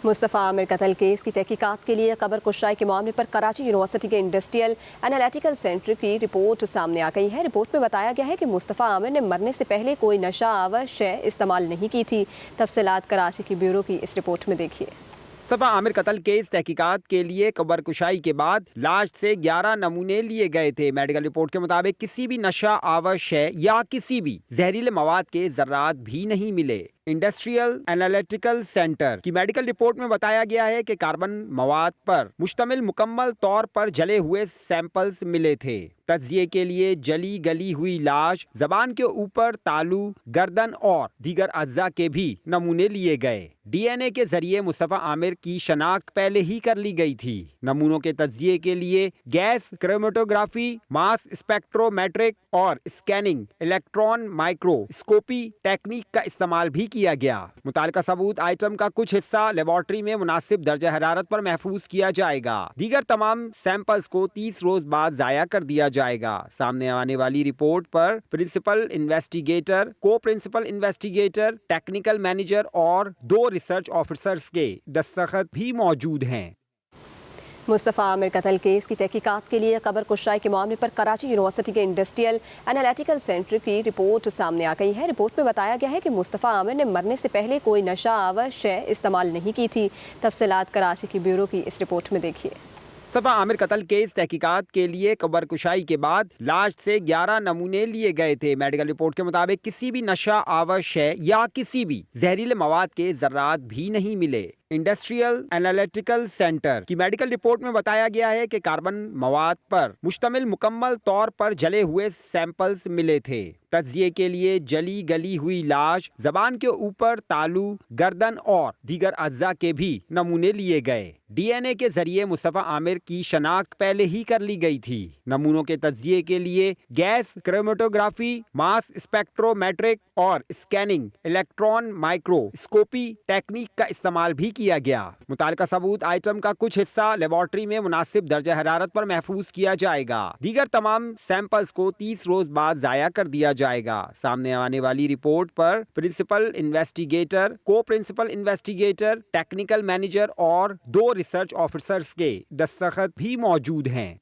مصطفیٰ عامر قتل کیس کی تحقیقات کے لیے قبر کشائی کے معاملے پر کراچی یونیورسٹی کے انڈسٹریل انالیٹیکل سینٹر کی رپورٹ سامنے آ گئی ہے۔ رپورٹ میں بتایا گیا ہے کہ مصطفیٰ عامر نے مرنے سے پہلے کوئی نشہ آور شے استعمال نہیں کی تھی۔ تفصیلات کراچی کی بیورو کی اس رپورٹ میں دیکھیے۔ مصطفیٰ عامر قتل کیس تحقیقات کے لیے قبر کشائی کے بعد لاش سے 11 نمونے لیے گئے تھے۔ میڈیکل رپورٹ کے مطابق کسی بھی نشہ آور شے یا کسی بھی زہریلے مواد کے ذرات بھی نہیں ملے۔ انڈسٹریل انالیٹیکل سینٹر کی میڈیکل رپورٹ میں بتایا گیا ہے کہ کاربن مواد پر مشتمل مکمل طور پر جلے ہوئے سیمپلز ملے تھے۔ تجزیے کے لیے جلی گلی ہوئی لاش، زبان کے اوپر تالو، گردن اور دیگر اعضاء کے بھی نمونے لیے گئے۔ ڈی این اے کے ذریعے مصطفیٰ عامر کی شناخت پہلے ہی کر لی گئی تھی۔ نمونوں کے تجزیے کے لیے گیس کرومیٹوگرافی، ماس اسپیکٹرومیٹرک اور اسکیننگ الیکٹران مائکروسکوپی ٹیکنیک کا استعمال بھی کیا گیا۔ متعلقہ ثبوت آئٹم کا کچھ حصہ لیبارٹری میں مناسب درجہ حرارت پر محفوظ کیا جائے گا۔ دیگر تمام سیمپلز کو 30 روز بعد ضائع کر دیا جائے گا۔ سامنے آنے والی رپورٹ پر پرنسپل انویسٹیگیٹر، کو پرنسپل انویسٹیگیٹر، ٹیکنیکل مینیجر اور 2 ریسرچ آفیسرز کے دستخط بھی موجود ہیں۔ مصطفیٰ عامر قتل کیس کی تحقیقات کے لیے قبر کشائی کے معاملے پر کراچی یونیورسٹی کے انڈسٹریل انالیٹیکل سینٹر کی رپورٹ سامنے آ گئی ہے۔ رپورٹ میں بتایا گیا ہے کہ مصطفیٰ عامر نے مرنے سے پہلے کوئی نشہ آور شے استعمال نہیں کی تھی۔ تفصیلات کراچی کی بیورو کی اس رپورٹ میں دیکھیے۔ مصطفیٰ عامر قتل کیس تحقیقات کے لیے قبر کشائی کے بعد لاش سے 11 نمونے لیے گئے تھے۔ میڈیکل رپورٹ کے مطابق کسی بھی نشہ آور شے یا کسی بھی زہریلے مواد کے ذرات بھی نہیں ملے۔ انڈسٹریل انالیٹیکل سینٹر کی میڈیکل رپورٹ میں بتایا گیا ہے کہ کاربن مواد پر مشتمل مکمل طور پر جلے ہوئے سیمپلز ملے تھے۔ تجزیے کے لیے جلی گلی ہوئی لاش، زبان کے اوپر تالو، گردن اور دیگر اعضاء کے بھی نمونے لیے گئے۔ ڈی این اے کے ذریعے مصطفیٰ عامر کی شناخت پہلے ہی کر لی گئی تھی۔ نمونوں کے تجزیے کے لیے گیس کرومیٹوگرافی، ماس اسپیکٹرومیٹرک اور اسکیننگ الیکٹران مائکروسکوپی ٹیکنیک کا استعمال بھی کیا گیا۔ متعلقہ ثبوت آئٹم کا کچھ حصہ لیبارٹری میں مناسب درجہ حرارت پر محفوظ کیا جائے گا۔ دیگر تمام سیمپلز کو 30 روز بعد ضائع کر دیا جائے گا۔ سامنے آنے والی رپورٹ پر پرنسپل انویسٹیگیٹر، کو پرنسپل انویسٹیگیٹر، ٹیکنیکل مینیجر اور 2 ریسرچ آفیسرز کے دستخط بھی موجود ہیں۔